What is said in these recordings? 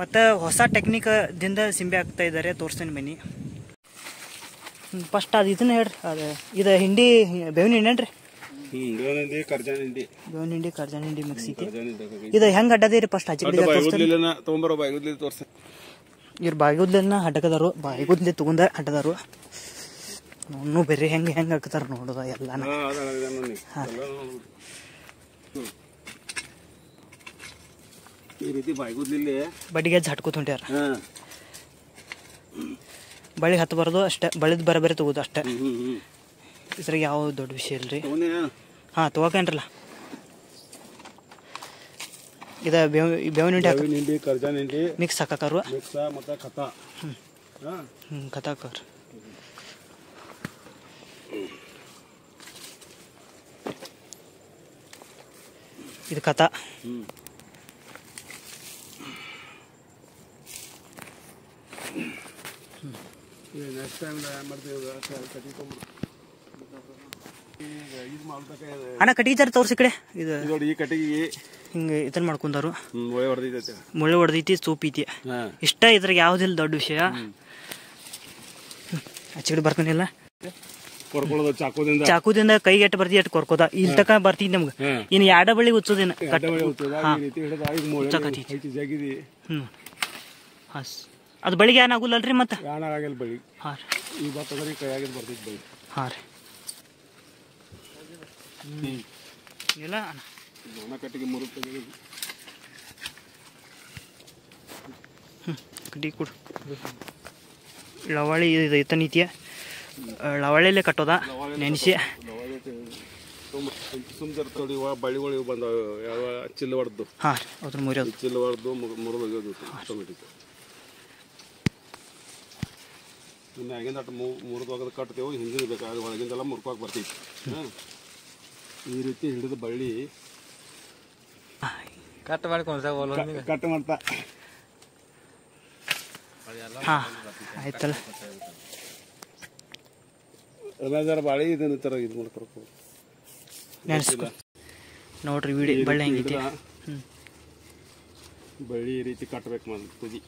ಮತ್ತು ಹೊಸ ಟೆಕ್ನಿಕದಿಂದ ಸಿಂಬೆ ಆಗ್ತಾ ಇದ್ದಾರೆ, ತೋರಿಸ್ತೀನಿ ಬನ್ನಿ. ಫಸ್ಟ್ ಅದು ಇದನ್ನ ಹೇಳ್ರಿ, ಅದು ಇದು ಹಿಂಡಿ ಬೇವಿನ ಹಿಂಡಿ ಏನ್ರಿ? ಬೇವಿನ ಹಿಂಡಿ ಕರ್ಜಾನ ಹಿಂಡಿ ಮಿಕ್ಸ್ ಐತಿ. ಇದು ಹೆಂಗೆ ಅಡ್ಡದಿರಿ ಫಸ್ಟ್ ಹಚ್ಚಿ ಇವ್ರು ಬಾಯಿಗುದ್ಲಿನ ಹಡ್ಡಕದಾರು, ಬಾಯಿಗುದ್ಲಿ ತಗೊಂಡ ಹಡ್ಡದಾರು. ನೋಡು ಬೇರೆ ಹೆಂಗೆ ಹಾಕ್ತಾರ ನೋಡುದ ಎಲ್ಲಾನ. ಈ ರೀತಿ ಬಾಯಿಗುದ್ಲಿ ಬಡಿಗೆ ಹಟ್ಕೋತ ಹೊಂಟ್ಯಾರ. ಬಳಿಗೆ ಹತ್ತಬಾರ್ದು ಅಷ್ಟೇ, ಬಳಿದ್ ಬರಬೇರೆ ತಗೋದು ಅಷ್ಟೇ. ಇದ್ರಾಗ ಯಾವ ದೊಡ್ಡ ವಿಷಯ ಇಲ್ರಿ. ಹಾಂ ತಗೋಕೇನ್ರಲ್ಲ. ಇದು ಬೇವಿನ ಹಿಂಡಿ ಕರ್ಜಾನ ಹಿಂಡಿ ಮಿಕ್ಸ್ ಹಾಕಾರು, ಖತ ಹಾಕಾರು. ಇದು ಖತ. ಅಣ್ಣ ಕಟ್ಟಿಗೆ ಜರ ತೋರ್ಸಿ ಕಡೆ. ಇದು ಈ ಕಟ್ಟಿಗೆ ಹಿಂಗೆ ಇದನ್ನ ಮಾಡ್ಕೊಂಡಾರು, ಮೊಳೆ ಹೊಡೆದೈತಿ, ಸೂಪ್ ಐತಿ ಇಷ್ಟ. ಇದ್ರಾಗ ಯಾವ್ದಿಲ್ಲ ದೊಡ್ಡ ವಿಷಯ. ಹಚ್ಚಿಕಡೆ ಬರ್ತಾನಿಲ್ಲ, ಚಾಕುದಿಂದ ಕೈಗೆ ಎಟ್ಟು ಬರ್ತಿ ಎಟ್ಟು ಕೊರ್ಕೋದ ಇಲ್ಲಿ ತಕ ಬರ್ತಿದ್ ನಮ್ಗೆ. ಇನ್ನು ಎರಡ ಬಳ್ಳಿ ಉಚ್ಚೋದೇನ ಅದು ಬಳಿಗೆ ಏನಾಗುಲ್ಲಲ್ರಿ ಮತ್ತೆ? ಹಾಂ ರೀ ಇಲ್ಲ ಕಟ್ಟಿ ಕೊಡು. ಲವಾಳಿ ಇದು ಐತನೀತಿಯ ಲವಾಳಿಯಲ್ಲೇ ಕಟ್ಟೋದ ನೆನೆಸಿ. ಬಳಿಗಳು ಬಂದವ ಯಾವ ಚಿಲ್ಲ ಹೊಡೆದು. ಹಾಂ ರೀ ಅದ್ರ ಮುರಿಯೋದು, ಚಿಲ್ಲ ಹೊಡೆದು ಮುರಿದೋಗ್ಯೋದು ಆಟೋಮೆಟಿಕ್. ಇನ್ನು ಆಗಿಂದ ಅಟ್ಟು ಮುರಿದೋಗೋದು ಕಟ್ತೇವೆ, ಹಿಂದಿನ ಬೇಕಾಗ ಒಳಗಿಂದೆಲ್ಲ ಮುರ್ಕೋಕೆ ಬರ್ತೈತಿ. ಈ ರೀತಿ ಹಿಡಿದು ಬಳ್ಳಿ ಕಟ್ ಮಾಡ್ಕೊಂಡು ಕಟ್ ಮಾಡ್ತಾ. ಹಾಂ ಆಯ್ತಲ್ಲ. ಎಲ್ಲಾರ ಬಾಳಿ ಇದನ್ನ ಥರ ಇದು ಮಾಡ್ಕೊಬೇಕು. ನೆನೆಸ್ಕೊ ನೋಡ್ರಿ ವಿಡಿಯೋ ಬಳ್ಳಿ ಹೆಂಗೈತಿ. ಬಳ್ಳಿ ಈ ರೀತಿ ಕಟ್ಬೇಕು ಮಾಡಿ ತುದಿ.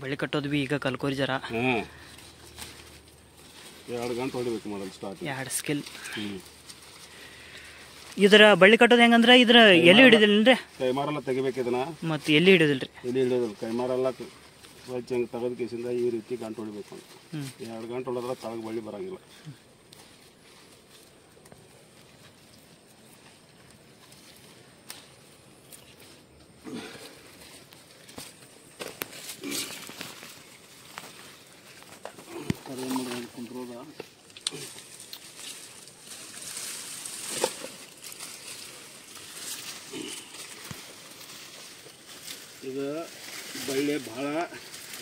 ಬಳ್ಳಿ ಕಟ್ಟೋದು ಬಿ ಈಗ ಕಲ್ಕೋರಿ ಜರ. 2 ಗಂಟೆ ಹೊಡಿಬೇಕು ಮಾಡಲ್ ಸ್ಟಾರ್ಟ್. 2 ಸ್ಕಿಲ್. ಇದ್ರ ಬಳ್ಳಿ ಕಟ್ಟೋದು ಹೆಂಗಂದ್ರೆ ಇದ್ರ ಎಲ್ಲಿ ಹಿಡಿದಿಲ್ರಿ, ಕೈಮಾರೆಲ್ಲ ತೆಗಿಬೇಕು ಇದನ್ನ. ಮತ್ತೆ ಎಲ್ಲಿ ಹಿಡಿದಿಲ್ರಿ? ಎಲ್ಲಿ ಹಿಡಿಯೋದಿಲ್ಲ, ಕೈಮಾರೆಲ್ಲ ಸ್ವಚ್ಛ ಹಂಗೆ ತೆಗೆದ ಕೇಸಿಂದ ಈ ರೀತಿ ಗಂಟು ಹೊಡಿಬೇಕು. 2 ಗಂಟೆ ಹೊಡೆದ್ರೆ ತಳಗ ಬಳ್ಳಿ ಬರಂಗಿಲ್ಲ. ಇದು ಬಳ್ಳಿ ಭಾಳ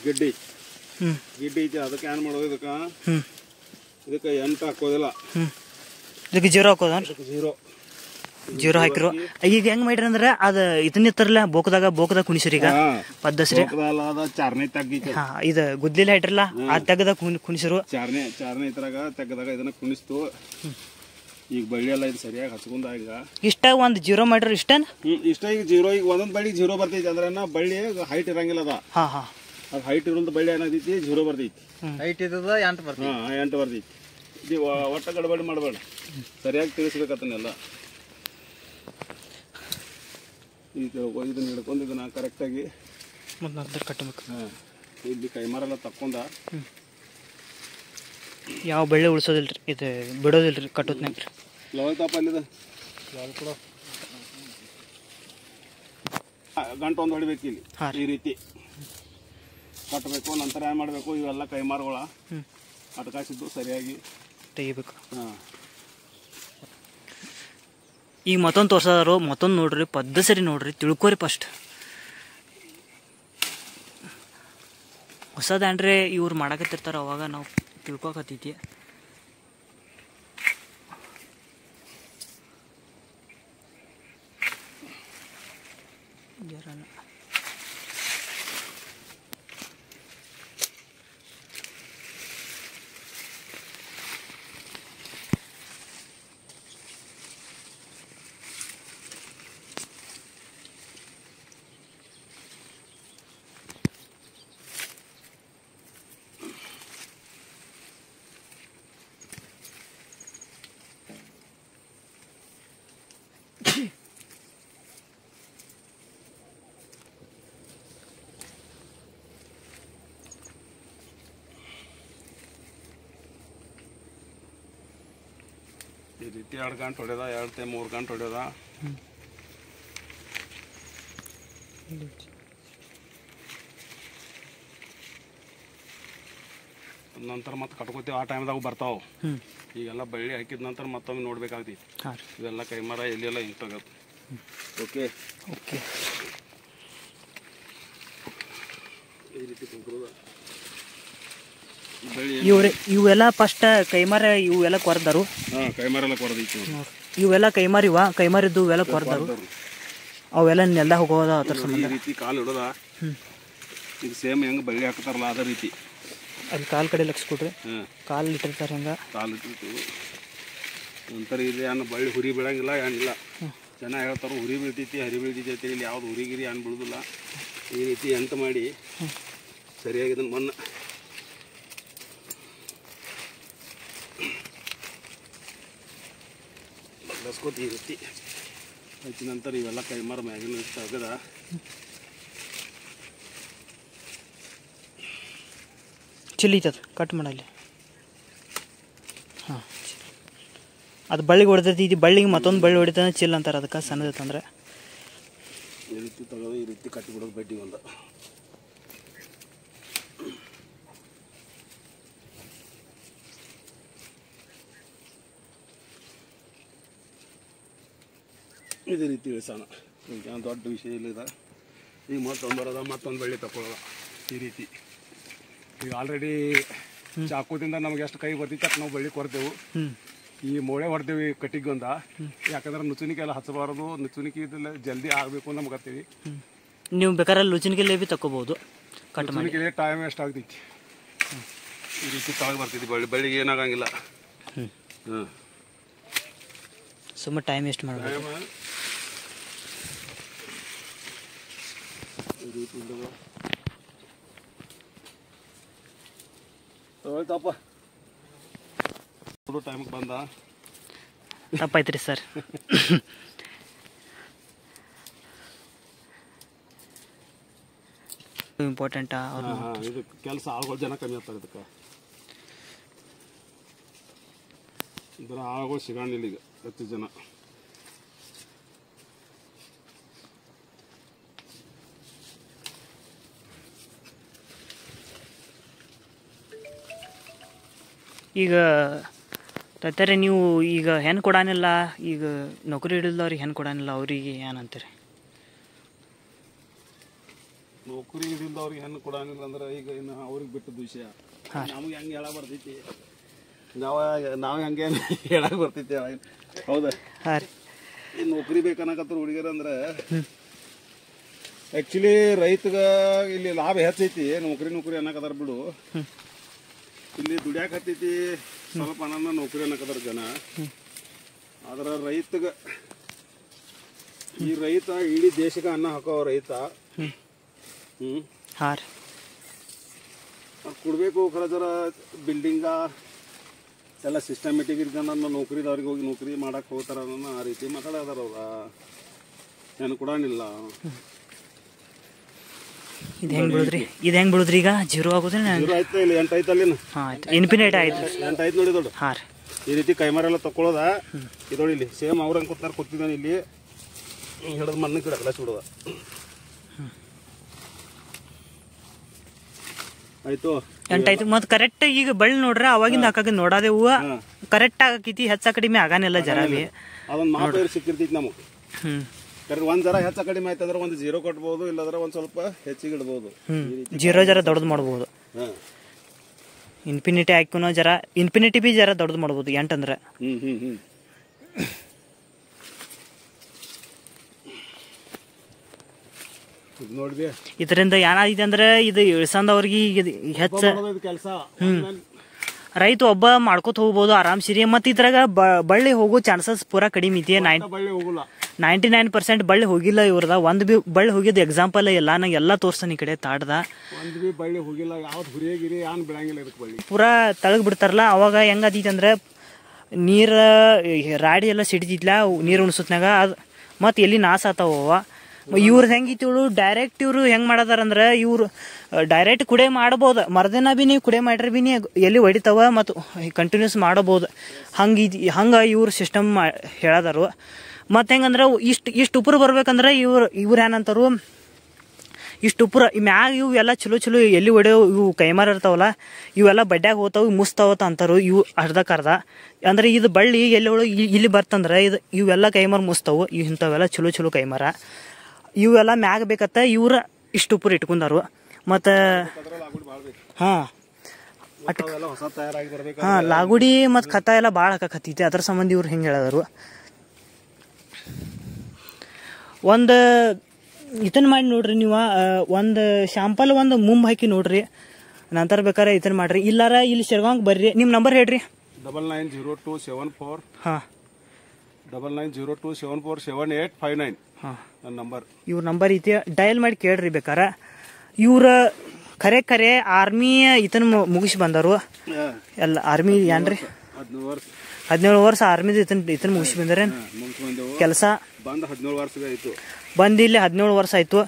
ಗಿಡ್ಡಿ ಐತಿ. ಅದಕ್ಕೆ ಏನು ಮಾಡೋದು, ಇದಕ್ಕೆ ಎಂಟು ಹಾಕೋದಿಲ್ಲ, ಇದಕ್ಕೆ ಜೀರೋ ಹಾಕೋದ. ಜೀರೋ ಹಾಕಿರು. ಈಗ ಹೆಂಗ್ ಮಾಡ್ರಿ ಅಂದ್ರೆ ಅದು ಇದನ್ನಿತ್ತರಲ್ಲ ಬೋಕದಾಗ ಕುಣಿಸ್ರಿ. ಈಗ ಪದ್ದಸ್ರಿ ಚಾರ್ನೆ ತಗ್ಗೈತಿ. ಇದು ಗುದ್ಲಿಲ್ಲ ಇಟ್ರಲ್ಲ ಆ ತೆಗದಾಗ ಕುಣಿಸ್ರು. ಚಾರ್ನೆ ಇದ್ರಾಗ ತೆಗದಾಗ ಇದನ್ನ ಕುಣಿಸ್ತು. ಈಗ ಬಳ್ಳಿ ಎಲ್ಲ ಇದು ಸರಿಯಾಗಿ ಹಚ್ಕೊಂಡ. ಈಗ ಇಷ್ಟ ಒಂದು ಜೀರೋ ಮಾಡ್ರಿ. ಇಷ್ಟ ಈಗ ಜೀರೋ, ಈಗ ಒಂದೊಂದು ಬಳ್ಳಿ ಜೀರೋ ಬರ್ತೈತಿ. ಅಂದ್ರೆ ಬಳ್ಳಿ ಹೈಟ್ ಇರಂಗಿಲ್ಲ ಅದ. ಅದು ಹೈಟ್ ಇರೋದು ಬಳ್ಳಿ ಏನಾಗೈತಿ, ಜೀರೋ ಬರ್ತೈತಿ. ಹೈಟ್ ಇದ್ದದ 8 ಬರ್ತೈತಿ. 8 ಬರ್ತೈತಿ. ಇದು ಒಟ್ಟ ಗಡಬಡಿ ಮಾಡಬೇಡ, ಸರಿಯಾಗಿ ತಿಳಿಸ್ಬೇಕತ್ತನ್ನೆಲ್ಲ. ಈಗ ಇದನ್ನ ಹಿಡ್ಕೊಂಡು ಇದನ್ನ ಕರೆಕ್ಟಾಗಿ ಕಟ್ಟಬೇಕು. ಇಲ್ಲಿ ಕೈಮಾರೆಲ್ಲ ತಕ್ಕೊಂಡ. ಯಾವ ಬೆಳ್ಳಿ ಉಳಿಸೋದಿಲ್ರಿ, ಇದು ಬಿಡೋದಿಲ್ರಿ ಕಟ್ಟೋದ್ನಾಗ. ಲವಲ್ತಾಪ ಅಲ್ಲಿದ ಗಂಟು ಒಂದು ಹೊಡಿಬೇಕು. ಇಲ್ಲಿ ಈ ರೀತಿ ಕಟ್ಟಬೇಕು. ನಂತರ ಏನು ಮಾಡಬೇಕು, ಇವೆಲ್ಲ ಕೈಮಾರುಗಳ ಅಟಕಾಸಿದ್ದು ಸರಿಯಾಗಿ ತೆಗಿಬೇಕು. ಈಗ ಮತ್ತೊಂದು ತೋರ್ಸೋದಾರು, ಮತ್ತೊಂದು ನೋಡ್ರಿ, ಪದ್ಧತಿ ನೋಡ್ರಿ, ತಿಳ್ಕೊರಿ ಫಸ್ಟ್. ಹೊಸದೇನ್ರಿ ಇವ್ರು ಮಾಡಕತ್ತಿರ್ತಾರ, ಅವಾಗ ನಾವು ತಿಳ್ಕೊಕತ್ತೈತಿ. ಈ ರೀತಿ 2 ಗಂಟೆ ಹೊಡೆದ 2-3 ಗಂಟೆ ಹೊಡೆದ. ನಂತರ ಮತ್ತೆ ಕಟ್ಕೋತೀವಿ. ಆ ಟೈಮ್ದಾಗ ಬರ್ತಾವೆ. ಈಗೆಲ್ಲ ಬಳ್ಳಿ ಹಾಕಿದ ನಂತರ ಮತ್ತೊಮ್ಮೆ ನೋಡ್ಬೇಕಾಗ್ತೈತಿ. ಇವೆಲ್ಲ ಕೈಮರ ಎಲ್ಲಿಯೆಲ್ಲ ಹಿಂಗೆ ತಗೋದು. Okay okay. ಈ ರೀತಿ ಕುಂಕುರದ ಇವೆಲ್ಲ ಫಸ್ಟ್ ಕೈಮರ ಇವೆಲ್ಲ ಕೊರ್ದಾರು. ಕೈಮರ ಎಲ್ಲ ಕೊರದೈತಿ. ಇವೆಲ್ಲ ಕೈಮರಿದ್ದು ಇವೆಲ್ಲ ಕೊರ್ದಾರು. ಅವೆಲ್ಲ ನೆಲ ಹೋಗೋದ ಅದ್ರ ಸಂಬಂಧ. ಈ ರೀತಿ ಕಾಲು ಇಡೋದ. ಈಗ ಸೇಮ್ ಹೆಂಗೆ ಬಳ್ಳಿ ಹಾಕ್ತಾರಲ್ಲ ಅದೇ ರೀತಿ ಅಲ್ಲಿ ಕಾಲು ಕಡೆ ಲಕ್ಷ ಕೊಡ್ರಿ. ಕಾಲು ಇಟ್ಟಿರ್ತಾರೆ ಹೆಂಗೆ ಕಾಲು ಇಟ್ಟಿರ್ತೀವಿ. ನಂತರ ಇಲ್ಲಿ ಏನು ಬಳ್ಳಿ ಹುರಿ ಬೀಳಂಗಿಲ್ಲ ಏನಿಲ್ಲ. ಜನ ಹೇಳ್ತಾರೆ ಹುರಿ ಬೀಳ್ತೈತಿ ಹರಿ ಬೀಳ್ತೈತಿ. ಇಲ್ಲಿ ಯಾವ್ದು ಹುರಿಗಿರಿ ಏನು ಬೀಳುದಿಲ್ಲ. ಈ ರೀತಿ ಎಂತ ಮಾಡಿ ಸರಿಯಾಗಿ ಇದನ್ನು ಮಣ್ಣು ಬದಲಿಸ್ಕೋತ ಈ ರೀತಿ ಹಚ್ಚಿದ ನಂತರ ಇವೆಲ್ಲ ಕೈಮರ ಮ್ಯಾಗಿನ ತೆಗೆದ ಚಿಲ್ಲಿತದ ಕಟ್ ಮಾಡಲಿ. ಹಾಂ, ಅದು ಬಳ್ಳಿಗೆ ಹೊಡೆದೈತಿ. ಇದು ಬಳ್ಳಿಗೆ ಮತ್ತೊಂದು ಬಳ್ಳಿ ಹೊಡಿತಾನೆ ಚಿಲ್ ಅಂತಾರೆ. ಅದಕ್ಕೆ ಸಣ್ಣದೈತಂದ್ರೆ ಈ ರೀತಿ ತೆಗೆದು ಈ ರೀತಿ ಕಟ್ಟಿಬಿಡೋದು ಬಡ್ಡಿ ಒಂದು. ಇದೇ ರೀತಿ ಇಳಿಸೋಣ. ಈಗ ದೊಡ್ಡ ವಿಷಯ ಇಲ್ಲಿದೆ. ಈಗ ಮತ್ತೊಂದು ಬರೋದ ಮತ್ತೊಂದು ಬಳ್ಳಿ ತಗೊಳ್ಳೋದ ಈ ರೀತಿ. ಈಗ ಆಲ್ರೆಡಿ ಚಾಕುದಿಂದ ನಮ್ಗೆ ಎಷ್ಟು ಕೈ ಬರ್ತೈತೆ ಅಷ್ಟು ನಾವು ಬಳ್ಳಿ ಕೊಡ್ತೇವೆ. ಈ ಮೊಳೆ ಹೊಡ್ತೇವೆ ಕಟ್ಟಿಗೊಂದ. ಯಾಕಂದ್ರೆ ನುಚುನಿಕೆ ಎಲ್ಲ ಹಚ್ಚಬಾರದು. ನುಚುನಿಕೆ ಇದೆಲ್ಲ ಜಲ್ದಿ ಆಗಬೇಕು ಅಂತ ನಮ್ಗೆ. ನೀವು ಬೇಕಾದ್ರೆ ಲುಚಿನಿಕೆಲ್ಲೇ ಭೀ ತಗೋಬಹುದು. ನುಚುನಿಕೆ ಟೈಮ್ ವೇಸ್ಟ್ ಆಗ್ತೈತಿ. ಈ ರೀತಿ ತಳಗೆ ಬರ್ತೈತಿ ಬಳ್ಳಿಗೆ ಏನಾಗಂಗಿಲ್ಲ. ಸುಮ್ಮನೆ ಟೈಮ್ ವೇಸ್ಟ್ ಮಾಡಬೇಕು. ಈ ರೀತಿ ತಪ್ಪ ಟೈಮಿಗೆ ಬಂದ. ತಪ್ಪಾಯ್ತು ರೀ ಸರ್. ಇಂಪಾರ್ಟೆಂಟಾ? ಇದು ಕೆಲಸ ಆಳುಗಳು ಜನ ಕಮ್ಮಿ ಆಗ್ತಾರೆ. ಇದಕ್ಕೆ ಇದರ ಆಳುಗಳು ಸಿಗಂಗಿಲ್ಲ ಈಗ ಹೆಚ್ಚು ಜನ. ಈಗ ತತ್ತಾರೆ ನೀವು ಈಗ ಹೆಣ್ಣು ಕೊಡಾನಿಲ್ಲ. ಈಗ ನೌಕರಿ ಹಿಡಿದವ್ರಿಗೆ ಹೆಣ್ಣು ಕೊಡಾನಿಲ್ಲ. ಅವ್ರಿಗೆ ಏನಂತೀರಿ? ನೌಕರಿ ಹಿಡಿದವ್ರಿಗೆ ಹೆಣ್ಣು ಕೊಡಾನಿಲ್ಲ ಅಂದ್ರೆ ಈಗ ಇನ್ನು ಅವ್ರಿಗೆ ಬಿಟ್ಟದ ವಿಷಯ. ನಮಗೆ ಹೆಂಗೆ ಹೇಳಕ್ ಬರ್ತೈತಿ. ನಾವು ಹೆಂಗೆ ಹೇಳಕ್ ಬರ್ತೈತಿ. ಹೌದಾ? ಹಾಂ ರೀ. ಈ ನೌಕರಿ ಬೇಕನ್ನಕತ್ರ ಹುಡುಗಿಯರು ಅಂದ್ರೆ ಆ್ಯಕ್ಚುಲಿ ರೈತಗ ಇಲ್ಲಿ ಲಾಭ ಹೆಚ್ಚೈತಿ. ನೌಕರಿ ಅನ್ನಕತ್ತಾರ ಬಿಡು. ಇಲ್ಲಿ ದುಡ್ಯಾಕ ಹತ್ತೈತಿ ಸ್ವಲ್ಪ ಹಣನ ನೌಕರಿ ಅನ್ನಕತ್ತಾರ ಜನ. ಆದ್ರ ರೈತಗ ಈ ರೈತ ಇಡೀ ದೇಶಕ್ಕೆ ಅನ್ನ ಹಾಕೋ ರೈತ. ಹಾಂ ರೀ. ಕೊಡ್ಬೇಕು ಖರ ಜರ ಬಿಲ್ಡಿಂಗ ಎಲ್ಲ ಸಿಸ್ಟಮೆಟಿಕ್ ಇದ್ಕೊಂಡು ನೌಕರಿದವ್ರಿಗೆ ಹೋಗಿ ನೌಕರಿ ಮಾಡಕ್ ಹೋಗ್ತಾರ ಅನ್ನೋ ಆ ರೀತಿ ಮಾತಾಡೋದಾರ ಅವ್ರ. ಏನು ಕೊಡಾನಿಲ್ಲ. ಇದು ಹೆಂಗೆ ಬಿಡುದ್ರಿ ಈಗ? ಜೀರೋ ಆಗೋದ್ರೆ ಆಯ್ತು. ಇಲ್ಲಿ 8 ಐತಲ್ಲಿ. ಹಾಂ ಆಯ್ತು. ಇನ್ಫಿನಿಟ್ ಆಯ್ತು. 8 ಐತೆ ನೋಡಿ ದೊಡ್ಡ. ಹಾಂ ರೀ. ಈ ರೀತಿ ಕೈಮರೆಲ್ಲ ತಕ್ಕೊಳ್ಳೋದ. ಇದೊಳಿ ಇಲ್ಲಿ ಸೇಮ್ ಅವ್ರಂಗೆ ಕೂತಾರ ಕೂತಿದ್ದಾನೆ. ಇಲ್ಲಿ ಹಿಡಿದು ಮಣ್ಣ ಗಿಡ ಕಲಸಿ ಬಿಡೋದ. ಆಯ್ತು 8 ಆಯ್ತು. ಮತ್ತು ಕರೆಕ್ಟ್ ಈಗ ಬಳ್ಳಿ ನೋಡ್ರೆ ಅವಾಗಿಂದ ಹಾಕಾಗ ನೋಡಾದೆ ಹೂವು ಕರೆಕ್ಟ್ ಆಗಕೈತಿ. ಹೆಚ್ಚ ಕಡಿಮೆ ಆಗಾನಿಲ್ಲ ಜರ ಬಿ. ಅದೊಂದು ಮಾಪ ಸಿಕ್ಕಿರ್ತೈತಿ ನಮಗೆ. ಕರೆಕ್ಟ್ ಒಂದ್ ಜರ ಹೆಚ್ಚ ಕಡಿಮೆ ಆಯ್ತಂದ್ರೆ ಒಂದು 0 ಕಟ್ಬೋದು. ಇಲ್ಲಂದ್ರೆ ಒಂದ್ ಸ್ವಲ್ಪ ಹೆಚ್ಚಿಗೆ ಇಡ್ಬೋದು. 0 ಜರ ದೊಡ್ಡದು ಮಾಡ್ಬೋದು. ಇನ್ಫಿನಿಟಿ ಹಾಕಿನೋ ಜರ ಇನ್ಫಿನಿಟಿ ಬಿ ಜರ ದೊಡ್ಡದು ಮಾಡ್ಬೋದು 8 ಅಂದ್ರೆ. ನೋಡ್ರಿ ಇದರಿಂದ ಏನಾಗಿದೆ ಅಂದ್ರೆ ಇದು ಇಳ್ಸಂದವ್ರಿಗೆ ಹೆಚ್ಚ ಕೆಲಸ. ರೈತ ಒಬ್ಬ ಮಾಡ್ಕೋತ ಹೋಗ್ಬೋದು ಆರಾಮ್ಸಿರಿ. ಮತ್ತು ಇದ್ರಾಗ ಬಳ್ಳಿ ಹೋಗೋ ಚಾನ್ಸಸ್ ಪೂರಾ ಕಡಿಮೆ ಐತಿ. 99% ಬಳ್ಳಿ ಹೋಗಿಲ್ಲ ಇವ್ರದ. ಒಂದು ಬಿ ಬಳ್ಳಿ ಹೋಗಿದ್ದು ಎಕ್ಸಾಂಪಲ್ ಇಲ್ಲ. ನಂಗೆ ಎಲ್ಲ ತೋರ್ಸನ್ ಈ ಕಡೆ ತಾಡ್ದ. ಒಂದು ಬಿ ಬಳ್ಳಿ ಹೋಗಿಲ್ಲ. ಯಾವ್ದು ಹುರಿಯಾಗಿರಿ ಏನು ಬೆಳಂಗಿಲ್ಲ ಇದಕ್ಕೆ. ಬಳ್ಳಿ ಪೂರಾ ತಳಗ್ ಬಿಡ್ತಾರಲ್ಲ ಅವಾಗ ಹೆಂಗದೈತಿ ಅಂದ್ರೆ ನೀರು ರಾಡಿ ಎಲ್ಲ ಸಿಡಿತಿದ್ಲ ನೀರು ಉಣ್ಸತ್ನಾಗ. ಅದು ಮತ್ತು ಎಲ್ಲಿ ನಾಶ ಆತಾವ ಇವ್ರದ್ದು ಹೆಂಗಿತ್ತು ಇವ್ರು ಡೈರೆಕ್ಟ್ ಇವ್ರು ಹೆಂಗ್ ಮಾಡದಾರಂದ್ರ ಇವ್ರು ಡೈರೆಕ್ಟ್ ಕುಡೆ ಮಾಡಬಹುದು ಮರ್ದಿನ ಬಿ ನೀವು ಕುಡೆ ಮಾಡ್ರಿ ಬಿ ನೀ ಎಲ್ಲಿ ಹೊಡಿತಾವ ಮತ್ತು ಕಂಟಿನ್ಯೂಸ್ ಮಾಡಬಹುದು ಹಂಗ ಇವ್ರ ಸಿಸ್ಟಮ್ ಹೇಳದಾರು ಮತ್ತೆ ಹೆಂಗಂದ್ರ ಇಷ್ಟು ಉಪ್ಪರು ಬರ್ಬೇಕಂದ್ರ ಇವ್ರು ಏನಂತಾರು ಇಷ್ಟು ಉಪ್ಪರ ಮ್ಯಾಗ ಇವು ಎಲ್ಲ ಚಲೋ ಚಲೋ ಎಲ್ಲಿ ಹೊಡೆಯೋ ಇವು ಕೈಮಾರ ಇರ್ತಾವಲ್ಲ ಇವೆಲ್ಲ ಬಡ್ಡ್ಯಾಗ ಹೋತಾವ ಮುಸ್ತಾವತ್ತ ಅಂತಾರು ಇವು ಅರ್ಧಕ್ಕರ್ಧ ಅಂದ್ರೆ ಇದು ಬಳ್ಳಿ ಎಲ್ಲಿ ಇಲ್ಲಿ ಬರ್ತಂದ್ರ ಇವೆಲ್ಲ ಕೈಮಾರ ಮುಸ್ತಾವು ಇಂಥವೆಲ್ಲ ಚಲೋ ಚಲೋ ಕೈಮಾರ ಇವೆಲ್ಲ ಮ್ಯಾಗ ಬೇಕತ್ತ ಇವ್ರ ಇಷ್ಟು ಉಪ್ಪರು ಇಟ್ಕೊಂಡಾರು ಮತ್ತ ಲಾಗುಡಿ ಮತ್ ಖತ ಎಲ್ಲ ಬಾಳ ಹಾಕಕತ್ತೈತಿ ಅದ್ರ ಸಂಬಂಧ ಇವ್ರು ಹೆಂಗ್ ಹೇಳದಾರು ಒಂದ್ ಇದನ್ನ ಮಾಡಿ ನೋಡ್ರಿ ನೀವು ಒಂದು ಶಾಂಪಲ್ ಒಂದು ಮುಂಬ್ ಹಾಕಿ ನೋಡ್ರಿ ನಂತರ ಬೇಕಾರೆ ಇದನ್ನ ಮಾಡ್ರಿ ಇಲ್ಲಾರ ಇಲ್ಲಿ ಶಿರ್ಗಾಂಗ್ ಬರ್ರಿ ನಿಮ್ ನಂಬರ್ ಹೇಳ್ರಿ 990274 9902747859 ನನ್ನ ನಂಬರ್ ಇವ್ರ ನಂಬರ್ ಐತಿ ಡಯಲ್ ಮಾಡಿ ಕೇಳ್ರಿ ಬೇಕಾರ ಇವ್ರ ಖರೆ ಆರ್ಮಿ ಇದನ್ನ ಮುಗಿಸಿ ಬಂದರು ಎಲ್ಲ ಆರ್ಮಿ ಏನ್ರಿ 17 ವರ್ಷ ಆರ್ಮಿದ ಇದನ್ನ ಮುಗಿಸಿ ಬಂದಾರೆ ಕೆಲಸ ಬಂದ್ ಇಲ್ಲಿ 17 ವರ್ಷ ಆಯ್ತು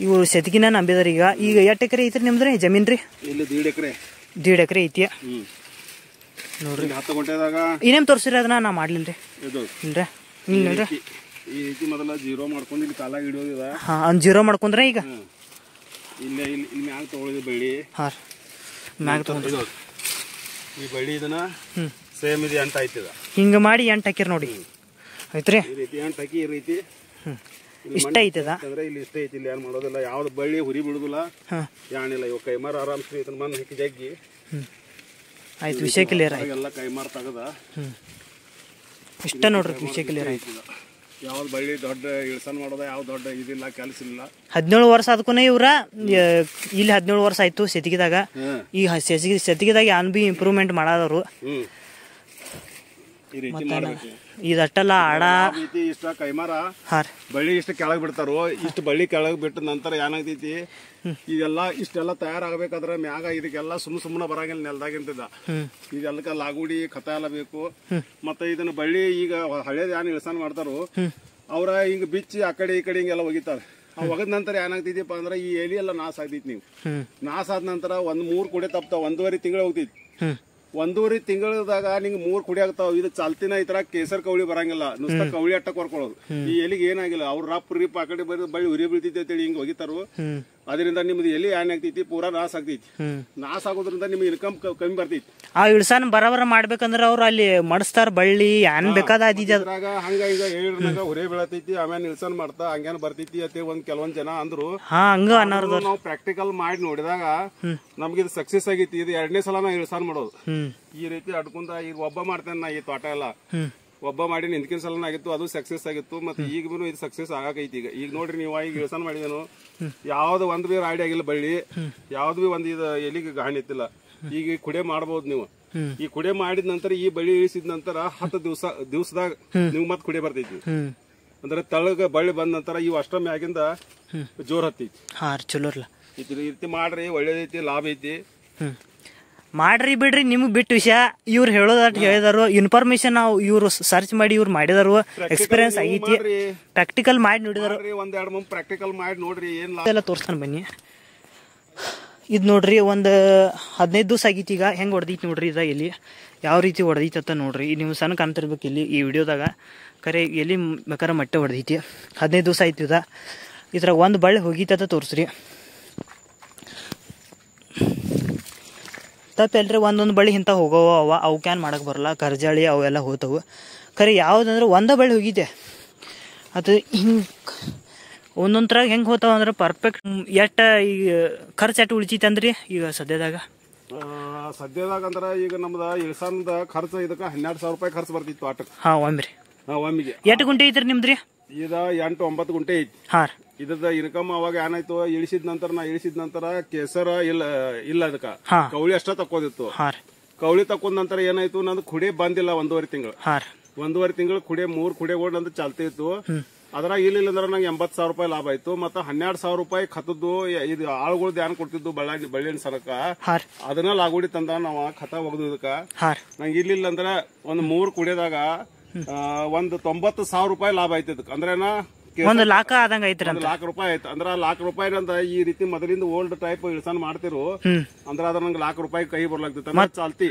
ಇವ್ರು ಸೆತಿಗಿನ ನಂಬಿದಾರ ಈಗ 8 ಎಕರೆ ಐತ್ರಿ ನಿಮ್ದ್ರಿ ಜಮೀನ್ ರೀ ಇಲ್ಲಿ 1.5 ಎಕರೆ ಐತಿ ನೋಡ್ರಿ 10 ಗಂಟೆದಾಗ ಏನೇನ್ ತೋರ್ಸಿರಿ ಅದನ್ನ ನಾ ಮಾಡ್ಲಿಲ್ರಿ ಇಲ್ರಿ ನೋಡ್ರಿ ಈ ರೀತಿ ಮೊದಲ ಜೀರೋ ಮಾಡ್ಕೊಂಡು ಇಲ್ಲಿ ಕಾಲಾಗ ಇಡೋದಿದ ಜೀರೋ ಮಾಡ್ಕೊಂಡ್ರೆ ಈಗ ಇಲ್ಲಿ ಮ್ಯಾಗ ತಗೊಳ್ಳೋದು ಬಳ್ಳಿ ಮ್ಯಾಗ ತಗೊಂಡ್ರಿ ಈ ಬಳ್ಳಿ ಇದನ್ನ ಸೇಮ್ ಇದು 8 ಆಯ್ತದ ಹಿಂಗ ಮಾಡಿ 8 ಹಾಕಿರ್ ನೋಡಿ ಐತ್ರಿ ಈ ರೀತಿ 8 ಹಾಕಿ ಈ ರೀತಿ ಇಷ್ಟ ಐತದ ಅಂದ್ರೆ ಇಲ್ಲಿ ಇಷ್ಟ ಐತಿ ಇಲ್ಲಿ ಏನ್ ಮಾಡೋದಿಲ್ಲ ಯಾವ್ದು ಬಳ್ಳಿ ಹುರಿ ಬಿಡುದಿಲ್ಲ ಏನಿಲ್ಲ ಇವ್ ಕೈಮಾರ ಆರಾಮ್ಸ್ರಿ ಇದನ್ನ ಬಂದ್ ಹಾಕಿ ಜಗ್ಗಿ ಆಯ್ತು ವಿಷಯ ಕ್ಲಿಯರ್ ಆಯ್ತು ಎಲ್ಲ ಕೈಮಾರ ತಗದ ಇಷ್ಟ ನೋಡ್ರಿ ವಿಷಯ ಕ್ಲಿಯರ್ ಆಯ್ತು ಯಾವ್ದು ಬಳ್ಳಿ ದೊಡ್ಡ ಇಳ್ಸನ್ ಮಾಡೋದ ಯಾವ ದೊಡ್ಡ ಇದಿಲ್ಲ ಕೆಲಸ ಇಲ್ಲ 17 ವರ್ಷ ಆದ್ಕೂನೆ ಇವ್ರ ಇಲ್ಲಿ 17 ವರ್ಷ ಆಯ್ತು ಸೆತಿಗಿದಾಗ ಈ ಸೆತಿಗಿದಾಗ ಏನ್ ಬಿ ಇಂಪ್ರೂವ್ಮೆಂಟ್ ಮಾಡಾದವ್ರು ಇದಷ್ಟೆಲ್ಲ ಆಡ ಇಷ್ಟ ಕೈಮಾರ ಬಳ್ಳಿ ಇಷ್ಟ ಕೆಳಗ್ ಬಿಡ್ತಾರೋ ಇಷ್ಟು ಬಳ್ಳಿ ಕೆಳಗ್ ಬಿಟ್ಟ ನಂತರ ಏನಾಗ್ತೈತಿ ಇದೆಲ್ಲ ಇಷ್ಟೆಲ್ಲ ತಯಾರಾಗಬೇಕಾದ್ರೆ ಮ್ಯಾಗ ಇದಕ್ಕೆಲ್ಲ ಸುಮ್ಮನೆ ಬರಂಗಿಲ್ಲ ನೆಲದಾಗಿಂತದ ಇದೆಲ್ಲಕ್ಕ ಲಾಗುಡಿ ಖತ ಎಲ್ಲ ಬೇಕು ಮತ್ತೆ ಇದನ್ನ ಬಳ್ಳಿ ಈಗ ಹಳೇದ್ ಏನ್ ಇಳ್ಸಾನ್ ಮಾಡ್ತಾರೋ ಅವ್ರ ಹಿಂಗ ಬಿಚ್ಚಿ ಆ ಕಡೆ ಈ ಕಡೆ ಹಿಂಗೆಲ್ಲ ಒಗಿತಾರ ಒಗದ ನಂತರ ಏನಾಗ್ತೈತಿಪ್ಪ ಅಂದ್ರೆ ಈ ಎಲಿ ಎಲ್ಲ ನಾಶ ಆಗ್ತೈತಿ ನೀವು ನಾಶ ಆದ ನಂತರ 3 ಕುಡೆ ತಪ್ತಾವ 1.5 ತಿಂಗಳು ಹೋಗ್ತೈತಿ 1.5 ತಿಂಗಳದಾಗ ನಿಂಗೆ 3 ಕುಡಿ ಆಗ್ತಾವ ಇದು ಚಾಲ್ತಿನ ಈ ತರ ಕೇಸರ್ ಕವಳಿ ಬರಂಗಿಲ್ಲ ನುಸ್ತ ಕವಳಿ ಅಟ್ಟ ಕೊರ್ಕೊಳ್ಳೋದು ಈ ಎಲಿಗೆ ಏನಾಗಿಲ್ಲ ಅವ್ರ ರಪ್ ಆ ಕಡೆ ಬರೀ ಬಳ್ಳಿ ಉರಿ ಬೀಳ್ತೈತಿ ಅಂತೇಳಿ ಹಿಂಗ್ ಒಗಿತಾರು ಅದರಿಂದ ನಿಮ್ದು ಎಲಿ ಏನ್ ಆಗ್ತೈತಿ ಪೂರಾ ನಾಶ ಆಗ್ತೈತಿ ನಾಶ ಆಗೋದ್ರಿಂದ ನಿಮ್ಗೆ ಇನ್ಕಮ್ ಕಮ್ಮಿ ಬರ್ತೈತಿ ಆ ಇಳ್ಸಾನ್ ಬರಬರ ಮಾಡ್ಬೇಕಂದ್ರ ಅವ್ರು ಅಲ್ಲಿ ಮಡಸ್ತಾರ ಬಳ್ಳಿ ಏನ್ ಬೇಕಾದ ಹಂಗ ಈಗ ಹೇಳಿರ್ನಾಗ ಉರಿ ಬೀಳತೈತಿ ಆಮೇಲೆ ಇಳ್ಸಾನ್ ಮಾಡ್ತಾ ಹಂಗೇನ್ ಬರ್ತೈತಿ ಅಂತ ಕೆಲವೊಂದ್ ಜನ ಅಂದ್ರು ಹಂಗ ಅನ್ನೋದು ನಾವು ಪ್ರಾಕ್ಟಿಕಲ್ ಮಾಡಿ ನೋಡಿದಾಗ ನಮ್ಗೆ ಇದು ಸಕ್ಸಸ್ ಆಗೈತಿ ಇದು 2ನೇ ಸಲ ನಾ ಇಳ್ಸಾನ್ ಮಾಡೋದು ಈ ರೀತಿ ಅಡ್ಕೊಂಡ ಈಗ ಒಬ್ಬ ಮಾಡ್ತೇನೆ ನಾ ಈ ತೋಟ ಎಲ್ಲ ಒಬ್ಬ ಮಾಡಿ ನಿಂತ್ಕಿನ ಸಲ ಆಗಿತ್ತು ಅದು ಸಕ್ಸಸ್ ಆಗಿತ್ತು ಮತ್ತೆ ಈಗ ಇದು ಸಕ್ಸಸ್ ಆಗೈತಿ ಈಗ ನೋಡ್ರಿ ನೀವು ಈಗ ಇಳ್ಸಾನ್ ಮಾಡಿದೇನು ಯಾವ್ದು ಒಂದ್ ಬಿ ರಾಡಿ ಆಗಿಲ್ಲ ಬಳ್ಳಿ ಯಾವ್ದು ಬಿ ಒಂದ್ ಇದು ಎಲಿಗೆ ಗಾಣಿ ಇತ್ತಿಲ್ಲ ಈಗ ಕುಡೆ ಮಾಡಬಹುದು ನೀವು ಈ ಕುಡೆ ಮಾಡಿದ ನಂತರ ಈ ಬಳ್ಳಿ ಇಳಿಸಿದ ನಂತರ 10 ದಿವಸದಾಗ ನೀವು ಮತ್ ಕುಡೆ ಬರ್ತೈತಿ ಅಂದ್ರೆ ತಳಗ ಬಳ್ಳಿ ಬಂದ ನಂತರ ಇವು ಅಷ್ಟ ಮ್ಯಾಗಿಂದ ಜೋರ್ ಹತ್ತೈತಿ ಚಲೋ ಈ ರೀತಿ ಮಾಡ್ರಿ ಒಳ್ಳೇದೈತಿ ಲಾಭ ಐತಿ ಮಾಡ್ರಿ ಬಿಡ್ರಿ ನಿಮ್ಗ್ ಬಿಟ್ಟು ವಿಷಯ ಇವ್ರು ಹೇಳೋದಟ್ ಹೇಳಿದಾರು ಇನ್ಫಾರ್ಮೇಶನ್ ನಾವು ಇವ್ರು ಸರ್ಚ್ ಮಾಡಿ ಇವ್ರು ಮಾಡಿದಾರು ಎಕ್ಸ್ಪೀರಿಯನ್ಸ್ ಆಗೈತಿ ಪ್ರಾಕ್ಟಿಕಲ್ ಮಾಡಿ ನೋಡಿದಾರು ಒಂದೆರಡು ಮಂದಿ ಪ್ರಾಕ್ಟಿಕಲ್ ಮಾಡಿ ನೋಡ್ರಿ ಎಲ್ಲ ತೋರಿಸ್ತಾನೆ ಬನ್ನಿ ಇದ್ ನೋಡ್ರಿ ಒಂದ್ 15 ದಿವಸ ಆಗೈತಿ ಈಗ ಹೆಂಗ್ ಹೊಡೆದೈತಿ ನೋಡ್ರಿ ಇದ ಎಲ್ಲಿ ಯಾವ ರೀತಿ ಹೊಡೆದೈತಿ ಅಂತ ನೋಡ್ರಿ ನೀವು ಸಣ್ಣ ಕಾಣ್ತಿರ್ಬೇಕು ಇಲ್ಲಿ ಈ ವಿಡಿಯೋದಾಗ ಕರೆ ಎಲ್ಲಿ ಬೇಕಾರೆ ಮಟ್ಟೆ ಹೊಡೆದೈತಿ 15 ದಿವಸ ಆಯ್ತು ಇದ್ರಾಗ ಒಂದ್ ಬಳ್ಳಿ ಹೋಗಿತ್ತ ತೋರಿಸ್ರಿ ತಪ್ಪಲ್ರಿ ಒಂದೊಂದು ಬಳ್ಳಿ ಇಂಥ ಹೋಗವ ಅವಕ್ಕೇನು ಮಾಡಕ್ಕೆ ಬರಲ್ಲ ಕರ್ಜಾಳಿ ಅವೆಲ್ಲ ಹೋಗ್ತಾವು ಖರೆ ಯಾವುದಂದ್ರೆ ಒಂದೇ ಬಳ್ಳಿ ಹೋಗಿದೆ ಅದು ಹಿಂಗೆ ಒಂದೊಂದು ಥರ ಹೆಂಗೆ ಹೋಗ್ತಾವ ಅಂದ್ರೆ ಪರ್ಫೆಕ್ಟ್ ಎಷ್ಟು ಈಗ ಖರ್ಚು ಎಷ್ಟು ಉಳಿತೈತೆ ಅಂದ್ರಿ ಈಗ ಸದ್ಯದಾಗ ಅಂದ್ರೆ ಈಗ ನಮ್ದು ಇಳ್ಸಾನದ ಖರ್ಚು ಇದಕ್ಕೆ 12,000 ರೂಪಾಯಿ ಖರ್ಚು ಬರ್ತಿತ್ತು ಆಟಕ್ಕೆ ಒಮ್ಮೆರಿ ಒಮ್ಮಿಗೆ ಎಷ್ಟು ಗುಂಟೆ ಐತ್ರಿ ನಿಮ್ದ್ರಿ ಇದ 8-9 ಗುಂಟೆ ಐತಿ ಇದ್ರದ ಇನ್ಕಮ್ ಅವಾಗ ಏನಾಯ್ತು ಇಳಿಸಿದ ನಂತರ ಕೇಸರ ಇಲ್ಲ ಅದಕ್ಕ ಕೌಳಿ ಅಷ್ಟ ತಕ್ಕೋದಿತ್ತು ಕೌಳಿ ತಕ್ಕೊಂಡ ನಂತರ ಏನಾಯ್ತು ನಂದು ಕುಡೆ ಬಂದಿಲ್ಲ 1.5 ತಿಂಗಳು 1.5 ತಿಂಗಳು ಕುಡೆ 3 ಕುಡೆಗಳು ನಂದು ಚಾಲ್ತಿ ಇತ್ತು ಅದ್ರಾಗ ಇಲ್ಲ ಅಂದ್ರೆ ನಂಗೆ 80,000 ರೂಪಾಯಿ ಲಾಭ ಆಯ್ತು ಮತ್ತೆ 12,000 ರೂಪಾಯಿ ಖತದ್ದು ಇದು ಆಳುಗಳು ಏನ್ ಕೊಡ್ತಿದ್ದು ಬಳ್ಳಿನ ಸರಕ ಅದನ್ನ ಲಾಗುಡಿ ತಂದ ನಾವ್ ಖತ ಒಗದು ಇದಕ್ಕ ನಂಗೆ ಇರ್ಲಿಲ್ಲ ಅಂದ್ರೆ ಒಂದ್ 3 ಕುಡಿಯೋದಾಗ ಒಂದು 90,000 ರೂಪಾಯಿ ಲಾಭ ಆಯ್ತು ಇದಕ್ಕೆ ಅಂದ್ರೇನ ಒಂದು ಲಾಖ ಆದಂಗ ಐತ್ರಿ ಒಂದು ₹1,00,000 ಆಯ್ತು ಅಂದ್ರ ₹1,00,000 ಅಂತ ಈ ರೀತಿ ಮೊದಲಿಂದ ಓಲ್ಡ್ ಟೈಪ್ ಇಳ್ಸಾನ ಮಾಡ್ತಿರು ಅಂದ್ರ ಅದ್ರ ನಂಗೆ ₹1,00,000 ಕೈ ಬರ್ಲಾಗ್ತೈತೆ ಚಾಲ್ತಿ